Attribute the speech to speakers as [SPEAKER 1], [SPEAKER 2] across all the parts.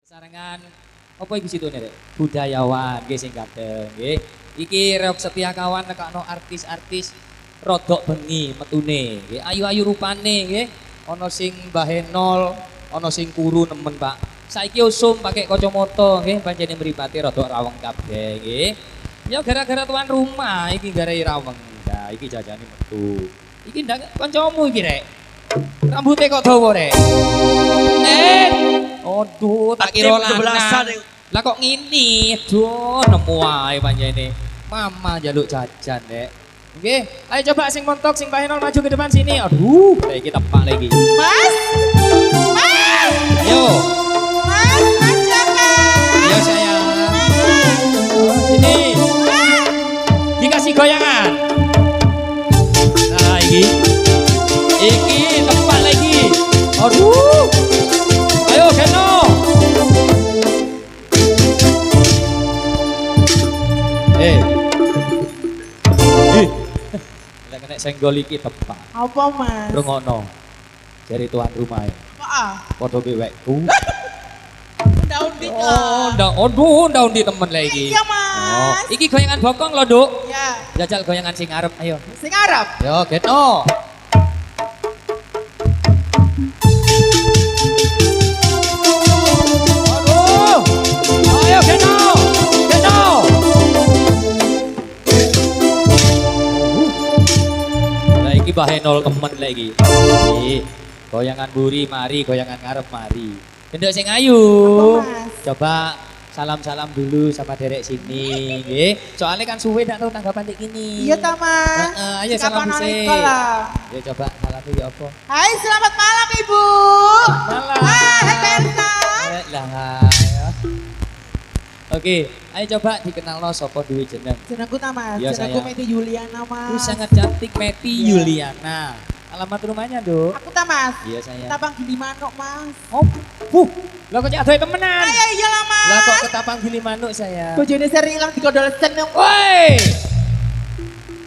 [SPEAKER 1] Sarangan apa iki situne rek? Budayawan nggih sing kadang nggih. Iki Reok Setia Kawan nekakno artis-artis rodok bengi metune nggih. Ayu-ayu rupane nggih. Ana sing bahenol, ana sing kuru nemen, Pak. Saiki usum pakai kacamata nggih, pancene mripate rodok raweng kabeh nggih. Ya gara-gara tuan rumah iki garai raweng. Nah, iki jajane metu. Iki ndak kancamu iki rek. Rambutnya kok dawa rek. Aduh, tak kira lanang. Lah kok ngini, aduh nemu wae panjene. Mama njaluk jajan, Dek. Nggih, ayo coba sing montok sing Bahenol maju ke depan sini. Aduh, kayak kita tepak lagi.
[SPEAKER 2] Mas! Mas!
[SPEAKER 1] Ayo.
[SPEAKER 2] Mas, Mas Jaka!
[SPEAKER 1] Ayo sayang. Sini. Dikasih goyangan. Nah, iki. Iki tepak lagi. Aduh. Ayo Geno. Lek kena senggol iki tepak.
[SPEAKER 2] Apa Mas?
[SPEAKER 1] Rungokno. Dari tuan rumah ya.
[SPEAKER 2] Apa?
[SPEAKER 1] Padha bewekku.
[SPEAKER 2] Undi-undi
[SPEAKER 1] Oh,
[SPEAKER 2] kok.
[SPEAKER 1] ndaundi temen lagi.
[SPEAKER 2] Iya Mas.
[SPEAKER 1] Iki goyangan bokong lho, Nduk.
[SPEAKER 2] Ya.
[SPEAKER 1] Jajal goyangan sing arep, ayo.
[SPEAKER 2] Sing Arab.
[SPEAKER 1] Yo, Geno. Aduh. Ayo Geno. Geno. Lah iki Bahenol kemen lagi. Iki goyangan buri mari, goyangan ngarep mari. Gendok sing ayu.
[SPEAKER 2] Apa, Mas?
[SPEAKER 1] Coba salam-salam dulu sama derek sini, nggih. Soalnya kan suwe ndak tahu tanggapan dik ini.
[SPEAKER 2] Iya ta Mas.
[SPEAKER 1] Ayo salam
[SPEAKER 2] Kapan
[SPEAKER 1] dhisik.
[SPEAKER 2] nalika lah.
[SPEAKER 1] Ya coba salam dulu apa?
[SPEAKER 2] Hai, selamat malam Ibu.
[SPEAKER 1] Malam.
[SPEAKER 2] Hai, Tersa.
[SPEAKER 1] Lah. Ya. Oke, ayo coba dikenalno sapa duwe jeneng.
[SPEAKER 2] Jenengku ta Mas.
[SPEAKER 1] Iya,
[SPEAKER 2] Jenengku
[SPEAKER 1] sayang.
[SPEAKER 2] Meti Yuliana Mas.
[SPEAKER 1] Sangat cantik Meti
[SPEAKER 2] Iya.
[SPEAKER 1] Yuliana. Alamat rumahnya, Duk?
[SPEAKER 2] Aku ta Mas.
[SPEAKER 1] Iya, sayang.
[SPEAKER 2] Tapang Gili Manuk Mas.
[SPEAKER 1] Oh, lah kok adoh temenan.
[SPEAKER 2] Ayo iyalah Mas.
[SPEAKER 1] Lah kok ketapang Gili Manuk saya.
[SPEAKER 2] Bojone sering ilang dikodol seneng.
[SPEAKER 1] Woi.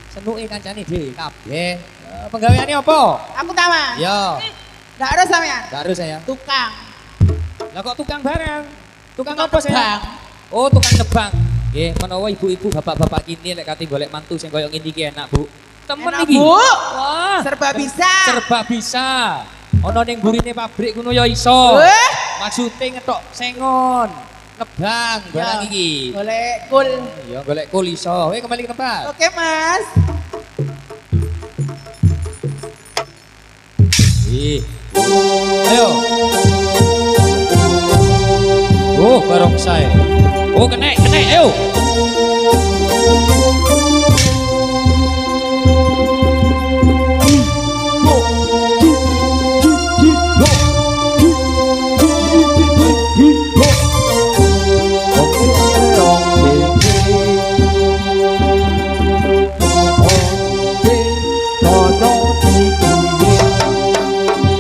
[SPEAKER 1] Senuke kancane dhewe kabeh. Penggaweane apa?
[SPEAKER 2] Aku ta Mas.
[SPEAKER 1] Yo,
[SPEAKER 2] Enggak harus sampean.
[SPEAKER 1] gak harus sayang.
[SPEAKER 2] Tukang.
[SPEAKER 1] Lah kok tukang barang? Tukang
[SPEAKER 2] Tukang
[SPEAKER 1] apa sayang?
[SPEAKER 2] nebang.
[SPEAKER 1] Oh, tukang nebang. Nggih, menawa ibu-ibu, bapak-bapak kini lek kate golek mantu sing koyo ngene iki enak, Bu. Temen
[SPEAKER 2] Enak,
[SPEAKER 1] iki.
[SPEAKER 2] Bu.
[SPEAKER 1] Wah,
[SPEAKER 2] Serba bisa.
[SPEAKER 1] serba bisa. Ana ning burine pabrik ngono ya iso.
[SPEAKER 2] Weh.
[SPEAKER 1] Maksude ngetok sengon, nebang barang
[SPEAKER 2] Ya.
[SPEAKER 1] iki.
[SPEAKER 2] Golek kul.
[SPEAKER 1] Ya golek kul iso. Weh kembali ke tempat.
[SPEAKER 2] Oke Mas.
[SPEAKER 1] Ayo. Oh, barongsai. Oh, kena, ayo.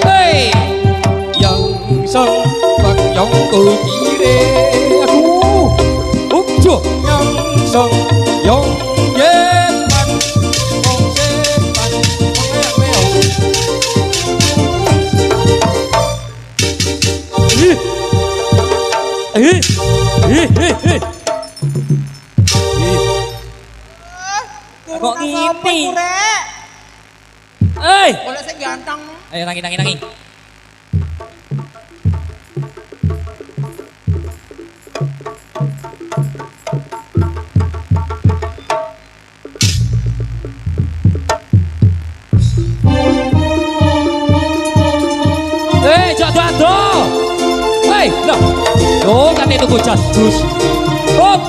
[SPEAKER 1] Hey, yang sang bang yang kiri, aduh, ujo yang sang yang yepan, ong sepan, Kok ngimpi? Hey,
[SPEAKER 2] Boleh saya ganteng.
[SPEAKER 1] ayo tangi. Jatuh. Hei, loh. Loh, kan itu bocah jus. Hop.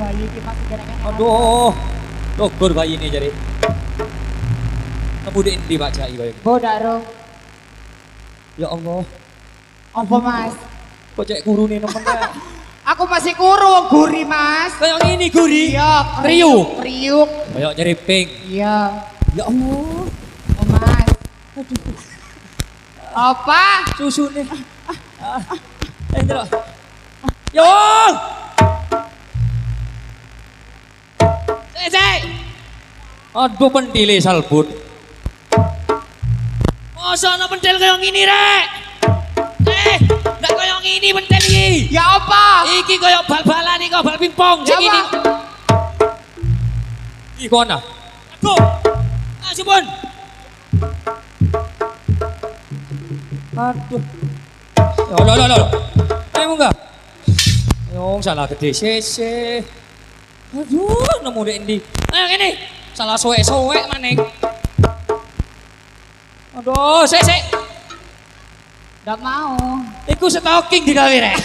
[SPEAKER 2] bayi iki pas kira-kira.
[SPEAKER 1] Aduh. Logor bayi ini jadi. Nemu di endi Pak Jai kaya iki?
[SPEAKER 2] Bodak ro.
[SPEAKER 1] Ya Allah.
[SPEAKER 2] Apa Mas?
[SPEAKER 1] Kok cek kurune nemen kae.
[SPEAKER 2] Aku masih kurung guri Mas.
[SPEAKER 1] Kayak ngene guri.
[SPEAKER 2] Iya,
[SPEAKER 1] Kriuk.
[SPEAKER 2] Kriuk.
[SPEAKER 1] Kayak nyeriping.
[SPEAKER 2] Iya.
[SPEAKER 1] Ya Allah.
[SPEAKER 2] Oh Mas.
[SPEAKER 1] Aduh.
[SPEAKER 2] Apa?
[SPEAKER 1] Susune. Ndelok. Yung. Cek. Aduh pentile salbut. Masa ana pentil kaya ngene rek? Ndak kaya ngene pentil iki.
[SPEAKER 2] Ya apa?
[SPEAKER 1] Iki kaya bal-balan iki, bal pingpong sing
[SPEAKER 2] Ya,
[SPEAKER 1] ngene.
[SPEAKER 2] Pak.
[SPEAKER 1] Iki kono. Aduh. Asyipun. Aduh. Lho. Ayo munggah. Yung salah gede sese. Aduh, nemu ndek endi? Ayo kene. Salah suwek-suwek maning. Aduh, sik.
[SPEAKER 2] Nggak mau.
[SPEAKER 1] Iku stalking digawe rek.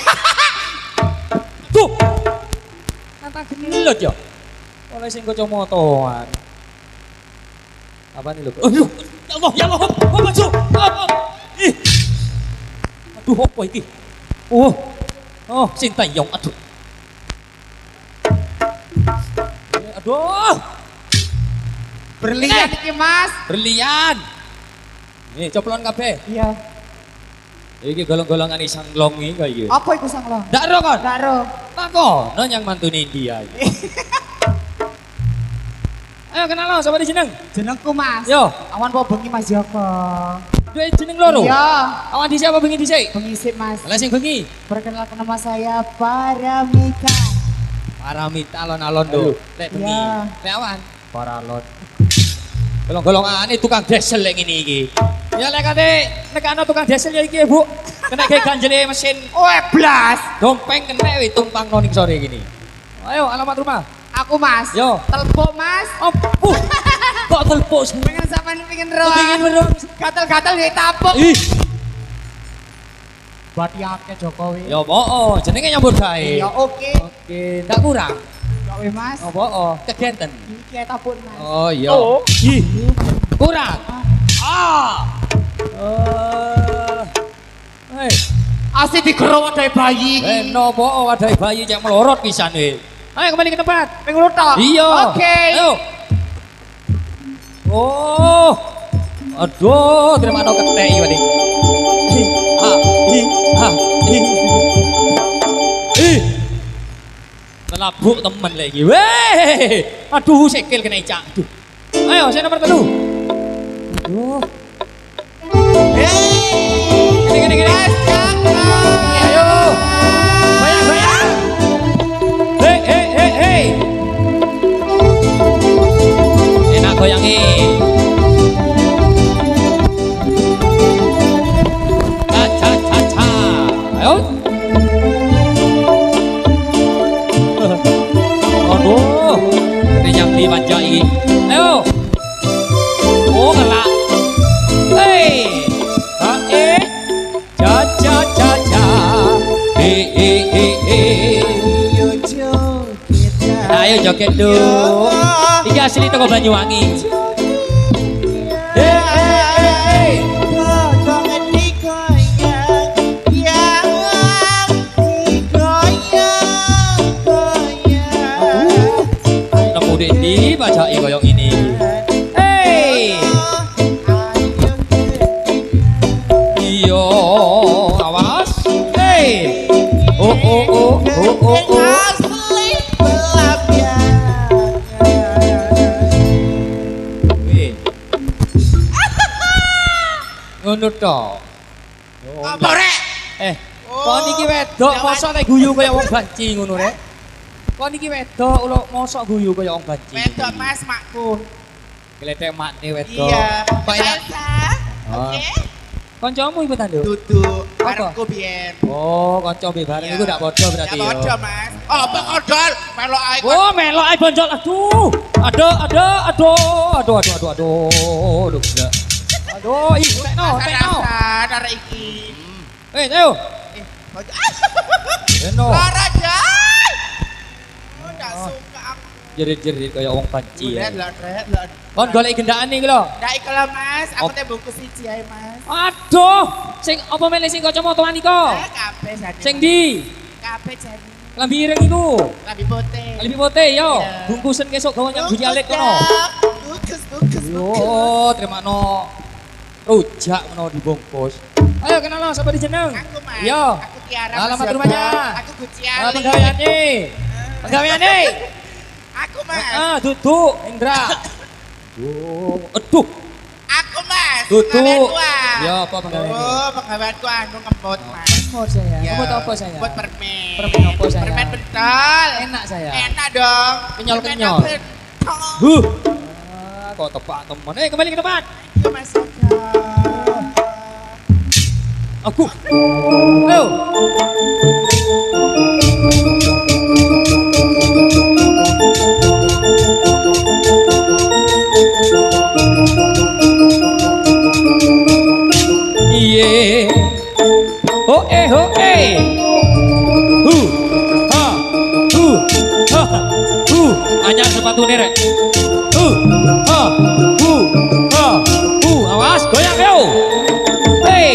[SPEAKER 1] Tuh. Kata gelut ya. Oleh sing kacamataan. Apa nih lho? Aduh, ya Allah, oh maju. Ih. Aduh, apa iki? Oh, Sintayong, aduh. Aduh.
[SPEAKER 2] Berlian iki Mas.
[SPEAKER 1] Berlian. Nih, coplon kabeh.
[SPEAKER 2] Iya.
[SPEAKER 1] Iki golong-golongan isang longi kaya iki.
[SPEAKER 2] Apa iku sang lo?
[SPEAKER 1] Ndak ro kon.
[SPEAKER 2] Nggak ro.
[SPEAKER 1] Takono yang mantune India iki. Ayo kenal lo, siapa di jeneng?
[SPEAKER 2] Jenengku Mas.
[SPEAKER 1] Yo,
[SPEAKER 2] Awan po bengi Mas Joko.
[SPEAKER 1] duwe jeneng loro.
[SPEAKER 2] Iya.
[SPEAKER 1] Awan di siapa bengi dhisik?
[SPEAKER 2] Pengisip Mas.
[SPEAKER 1] Lah sing bengi.
[SPEAKER 2] Perkenalkan nama saya Paramita.
[SPEAKER 1] Paramita alon-alon do. Lek bengi.
[SPEAKER 2] Iya.
[SPEAKER 1] Lek awan paralon. Golong-golongane tukang diesel lek ngene iki. Ya lek kate nek ana tukang diesel ya iki Bu. Kena ge ganjele mesin
[SPEAKER 2] Blas.
[SPEAKER 1] dompeng kena wi tumpangno ning sore gini. Ayo alamat rumah.
[SPEAKER 2] Aku Mas.
[SPEAKER 1] Yo.
[SPEAKER 2] Telpuk Mas.
[SPEAKER 1] Opo? Kok telpuk sih?
[SPEAKER 2] Pengen sampean pengen ro.
[SPEAKER 1] Kepingin weruh.
[SPEAKER 2] Gatel-gatel di tapuk.
[SPEAKER 1] Ih,
[SPEAKER 2] Bati akeh Jokowi.
[SPEAKER 1] ya apa? Jenenge nyambut gawe.
[SPEAKER 2] Iya oke.
[SPEAKER 1] Oke, ndak kurang.
[SPEAKER 2] Gawe Mas.
[SPEAKER 1] Apa? Kegenten.
[SPEAKER 2] Iki tapuk Mas.
[SPEAKER 1] Oh iya.
[SPEAKER 2] Oh.
[SPEAKER 1] Ih, kurang. Hei,
[SPEAKER 2] Asli digerowok dari bayi iki.
[SPEAKER 1] nopo wadahe bayi cek melorot pisan we. Ayo kembali ke tempat.
[SPEAKER 2] Pengen tok.
[SPEAKER 1] Iya.
[SPEAKER 2] Oke.
[SPEAKER 1] Ayo. Oh. Aduh, terima no ketek iki wadi. Kelabuk temen lagi. Weh. Aduh, sikil kena icak. Aduh. Ayo, saya nomor 3. Aduh. Gini.
[SPEAKER 2] Mas Joko.
[SPEAKER 1] Ayo. Bayang. Hei. Enak goyangi. Cha. Ayo. Aduh. Ini yang dimanjai. Ayo. Oh, ngelak. Hei. Cha. Ayo joget dulu. Iki asli toko Banyuwangi. Nemu di bajai koyong ini. Hey. Iyo, awas. Hey. Oh. Wih. Ngono tok.
[SPEAKER 2] Apa rek?
[SPEAKER 1] Kok niki wedok mosok nek guyu kaya wong banci ngono rek. Kok niki wedok ulo mosok guyu kaya wong banci.
[SPEAKER 2] Wedok Mas makku.
[SPEAKER 1] Gledek makne wedok.
[SPEAKER 2] Iya.
[SPEAKER 1] Kok ya?
[SPEAKER 2] Salsa.
[SPEAKER 1] Oh.
[SPEAKER 2] Oke.
[SPEAKER 1] Kancamu iku tanduk.
[SPEAKER 2] Duduk.
[SPEAKER 1] Apa?
[SPEAKER 2] Barengku biyen.
[SPEAKER 1] Oh, kanca mbek bareng iku ndak padha berarti
[SPEAKER 2] Ya
[SPEAKER 1] ya.
[SPEAKER 2] padha Mas. Oh, Pak Odol. Melok ae kok.
[SPEAKER 1] Oh, melok ae bonjol. Aduh. Aduh. Aduh, gila. Aduh, ih, tekno.
[SPEAKER 2] Rasa arek iki.
[SPEAKER 1] Ayo. Tekno.
[SPEAKER 2] Lara jay. Oh, ndak suka aku.
[SPEAKER 1] Jerit-jerit kaya wong banci ya.
[SPEAKER 2] Udah, lho.
[SPEAKER 1] Kon golek gendakane iki lho.
[SPEAKER 2] Ndak iki lho Mas, aku
[SPEAKER 1] Op.
[SPEAKER 2] teh bungkus siji ae Mas.
[SPEAKER 1] Aduh, sing apa meneh sing kacamata nika?
[SPEAKER 2] Kabeh jane.
[SPEAKER 1] Sing ndi?
[SPEAKER 2] Kabeh jane.
[SPEAKER 1] Lambi ireng iku.
[SPEAKER 2] Lambi putih.
[SPEAKER 1] Lambi putih yo.
[SPEAKER 2] Iya.
[SPEAKER 1] Bungkusen kesuk gawe nyang bujalit kono.
[SPEAKER 2] Bungkus.
[SPEAKER 1] Yo, terima rujak menawa dibungkus. Ayo kenal siapa dijeneng?
[SPEAKER 2] Aku Mas.
[SPEAKER 1] Yo.
[SPEAKER 2] Aku Tiara.
[SPEAKER 1] Alamat
[SPEAKER 2] Mas Yoga.
[SPEAKER 1] rumahnya.
[SPEAKER 2] Aku Guciali.
[SPEAKER 1] Penggaweane. Penggaweane.
[SPEAKER 2] Aku Mas.
[SPEAKER 1] Duduk Indra. Aduh.
[SPEAKER 2] Aku Mas.
[SPEAKER 1] Duduk.
[SPEAKER 2] Penggaweanku, ah.
[SPEAKER 1] Ya apa penggaweane?
[SPEAKER 2] Oh, penggaweanku anu ngempot Mas.
[SPEAKER 1] Apa saya?
[SPEAKER 2] Ya.
[SPEAKER 1] Ngempot apa saya?
[SPEAKER 2] Ngempot permen.
[SPEAKER 1] Permen apa saya?
[SPEAKER 2] Permen pentol.
[SPEAKER 1] Enak saya.
[SPEAKER 2] Enak dong.
[SPEAKER 1] Kenyal-kenyal.
[SPEAKER 2] Permen pentol.
[SPEAKER 1] Kok tepak teman. Kembali ke tempat.
[SPEAKER 2] Itu Mas Yoga.
[SPEAKER 1] Aku. Ayo. Iye. Ho eh. Hu. Ha. Hu. Ha. Hu. Anyar sepatu nih rek. Hu. Ha. Hu. Ha. Hu. Awas goyang yo. Hey.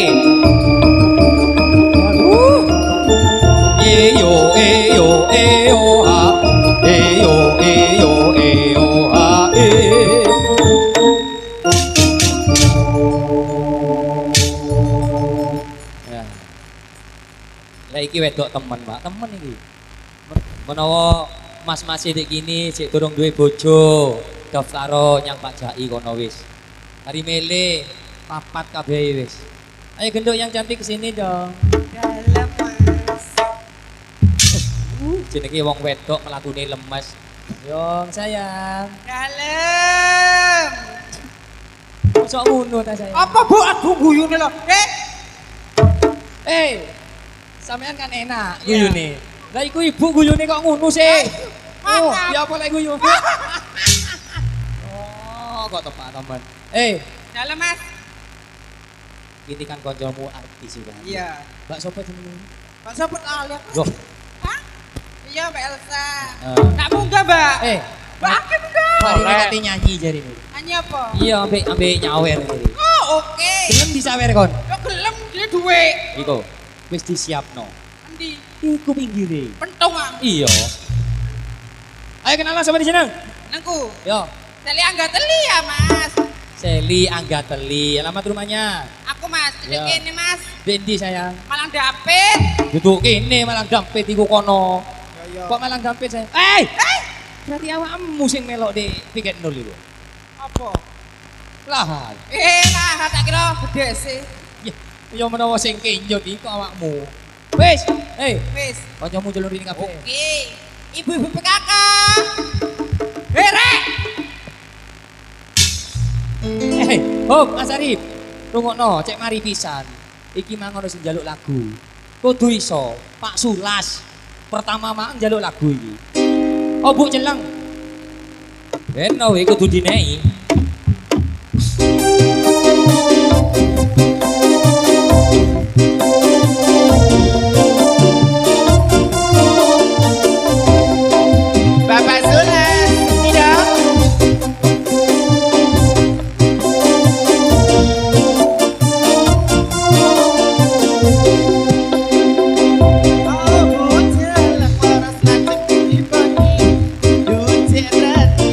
[SPEAKER 1] Aduh. Eyo ha. Eyo ha. Ya. Lah iki wedok temen, Pak. Temen iki. Menawa mas-mas sithik gini sik durung duwe bojo, daftaro nyang Pak Jai kono wis. Hari mele papat kabeh wis. Ayo genduk yang cantik kesini dong.
[SPEAKER 2] Dalam Mas.
[SPEAKER 1] Jenenge wong wedok mlakune lemes. Yong sayang.
[SPEAKER 2] Dalam.
[SPEAKER 1] Kok ngono ta sayang?
[SPEAKER 2] Apa Bu? Aduh guyune lho.
[SPEAKER 1] Sampean kan enak
[SPEAKER 2] Iya.
[SPEAKER 1] guyune. Lah iku ibu guyune kok ngono sih? Oh,
[SPEAKER 2] Maaf.
[SPEAKER 1] ya apa lek guyu? Oh, kok tepak teman.
[SPEAKER 2] Dalam Mas.
[SPEAKER 1] Ini kan koncomu artis juga.
[SPEAKER 2] Iya.
[SPEAKER 1] Mbak sapa jenenge?
[SPEAKER 2] Pak Sopet alias.
[SPEAKER 1] Loh,
[SPEAKER 2] Hah? Iya Mbak Elsa.
[SPEAKER 1] Eh.
[SPEAKER 2] Tak munggah Mbak.
[SPEAKER 1] Mbak
[SPEAKER 2] Akeh munggah.
[SPEAKER 1] mari kate nyanyi jari ini.
[SPEAKER 2] Nyanyi apa?
[SPEAKER 1] Iya, ambek nyawer iki.
[SPEAKER 2] Oh oke.
[SPEAKER 1] Gelem disawer kon.
[SPEAKER 2] Yo gelem dia duwe.
[SPEAKER 1] Iku wis disiapno.
[SPEAKER 2] Endi?
[SPEAKER 1] Iku pinggire.
[SPEAKER 2] Pentung ah.
[SPEAKER 1] Iya. Ayo kenalan sama di jeneng.
[SPEAKER 2] Nengku.
[SPEAKER 1] Yo,
[SPEAKER 2] Teli angga teli ya Mas.
[SPEAKER 1] Seli Anggateli. Alamat rumahnya.
[SPEAKER 2] Aku Mas.
[SPEAKER 1] Ya.
[SPEAKER 2] Duduk ini Mas.
[SPEAKER 1] Dendi sayang.
[SPEAKER 2] Malang dapet.
[SPEAKER 1] Duduk kene malang dampit iku kono.
[SPEAKER 2] Yo.
[SPEAKER 1] Kok malang dampit sayang? Berarti awakmu sing melok di piket nol itu.
[SPEAKER 2] Apa?
[SPEAKER 1] Lah,
[SPEAKER 2] Lah tak kira gede sih.
[SPEAKER 1] ya menawa sing kenjot iku awakmu. Wis,
[SPEAKER 2] Wis.
[SPEAKER 1] kancamu jalur ini kabeh.
[SPEAKER 2] Oke. Ibu-ibu PKK. Rek.
[SPEAKER 1] Mas Arif. Rungokno, cek mari pisan. Iki mangono sing njaluk lagu. Kudu iso, Pak Sulas. Pertama mang njaluk lagu iki. Oh, Bu Celeng. Ben kowe kudu dinehi.
[SPEAKER 2] Bapak Sulas. Tidak. Oh, bocah laras lanjut di pagi. Duce rati.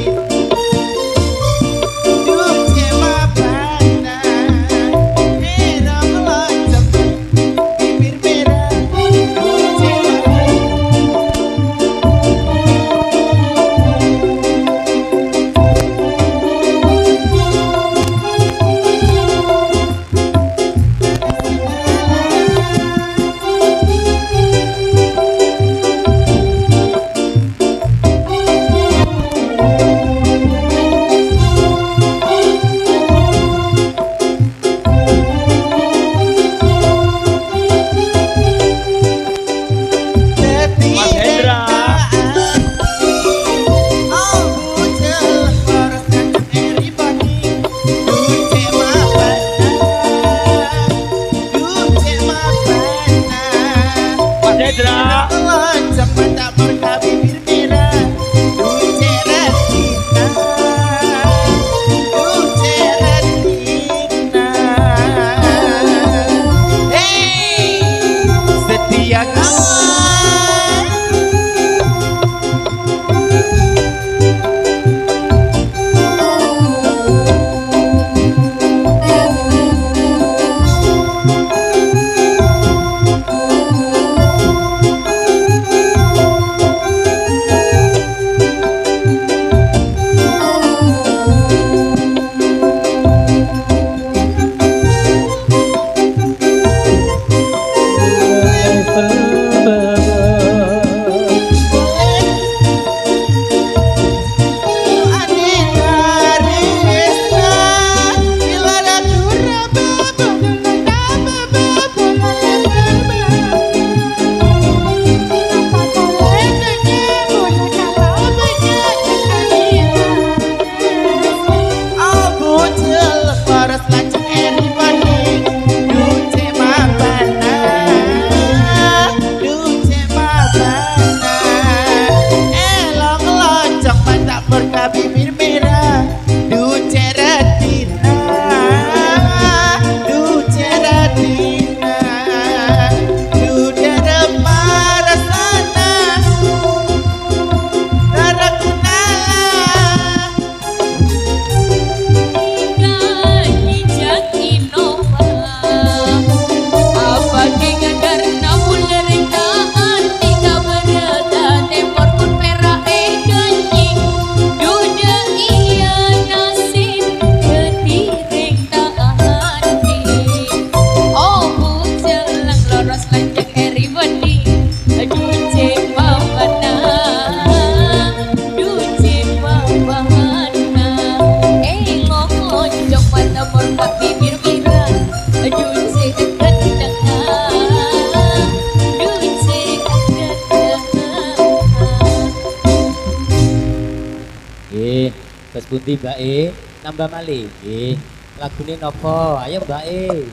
[SPEAKER 1] Pundi Mbak E? Nambah malih. Nggih. Lagune napa? Ayo Mbak E.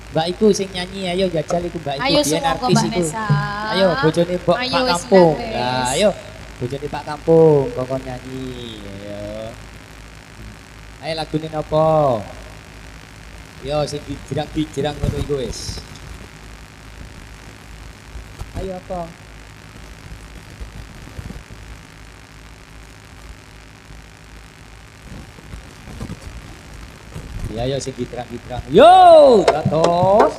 [SPEAKER 1] Mbak iku sing nyanyi, ayo jajal iku Mbak iku
[SPEAKER 3] Ayo
[SPEAKER 1] biyen
[SPEAKER 3] semoga
[SPEAKER 1] artis
[SPEAKER 3] Mbak
[SPEAKER 1] iku.
[SPEAKER 3] Nesa.
[SPEAKER 1] Ayo bojone Mbok
[SPEAKER 3] Ayo,
[SPEAKER 1] Pak
[SPEAKER 3] wis
[SPEAKER 1] Kampung.
[SPEAKER 3] wis.
[SPEAKER 1] Lah ayo bojone Pak Kampung kokon nyanyi. Ayo. Ayo lagune napa? Yo sing dijirang ngono iku wis. Ayo apa? Ya yo sing gitrang-gitrang. Yo, dados.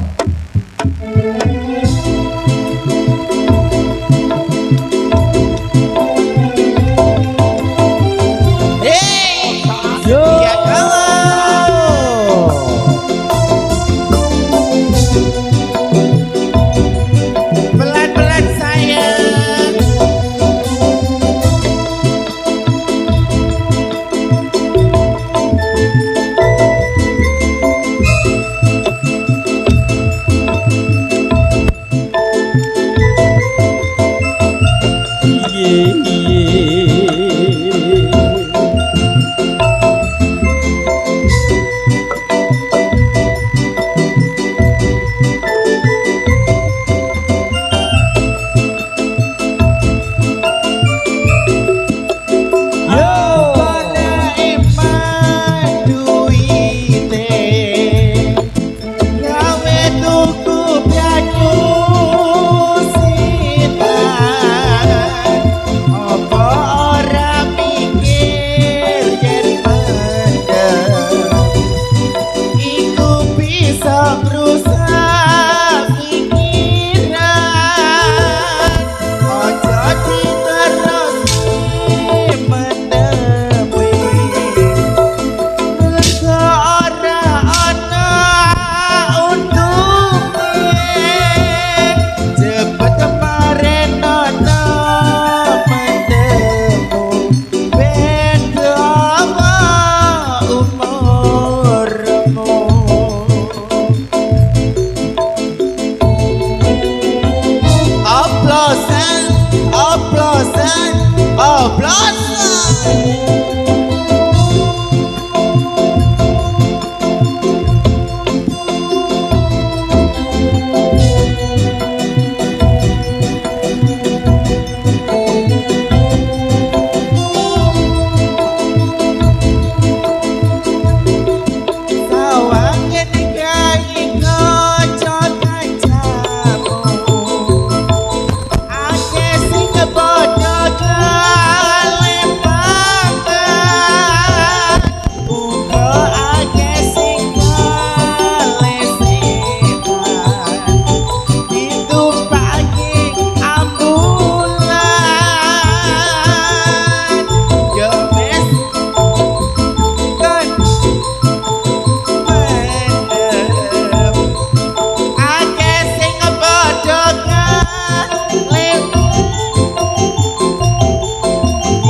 [SPEAKER 2] Hei,
[SPEAKER 1] Yo.
[SPEAKER 2] setia kawan. Pelan-pelan sayang.
[SPEAKER 1] Iye iye.
[SPEAKER 2] Ana iman duwite, gawe tuku banyu sitan. Apa ora mikir yen mendem iku bisa ngrusak pikiran. Ojo diterusi menewi, mergo ora ana untunge. Cepet kemarin ana mendemu, ben dawa umurmu. Oplosan, oplosan, oplosan. Sawange nikahi kaca kancamu, ake sing kebodo kalempakan. Uga ake sing kalesetan, ditumpaki ambulan. Yo mes kan mendem, ake sing padha kalem.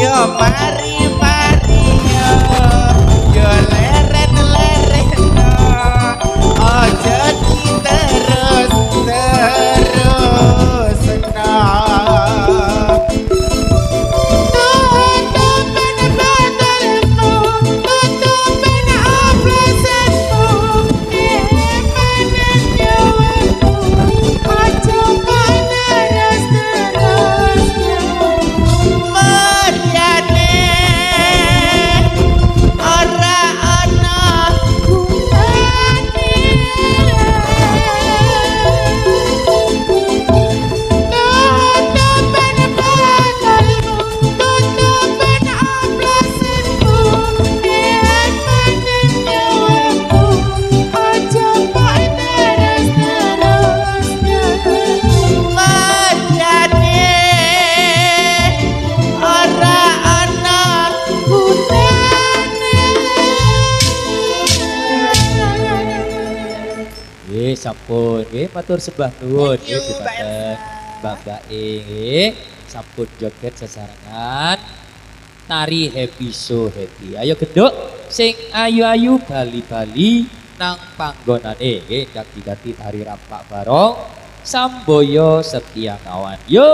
[SPEAKER 2] Yo mari-mari yo leret-leretno, aja diterus-terusno. Tutupin botolmu, tutupin oplosanmu, imanen nyawaku, aja terus-terusno. Maryane ora ana gunane. Tutupin botolmu, tutupin oplosanmu, imanen nyawaku, aja terus-terusno. Maryane ora ana gunane.
[SPEAKER 1] Nggih sampun nggih matur sembah nuwun
[SPEAKER 2] Thank you,
[SPEAKER 1] nggih
[SPEAKER 2] Mbak
[SPEAKER 1] dumateng Mbak E nggih. Sampun joget sesarengan tari happy so happy. Ayo genduk sing ayu-ayu bali-bali nang panggonane nggih dadi tari rampak barong Samboyo Setia Kawan. Yo.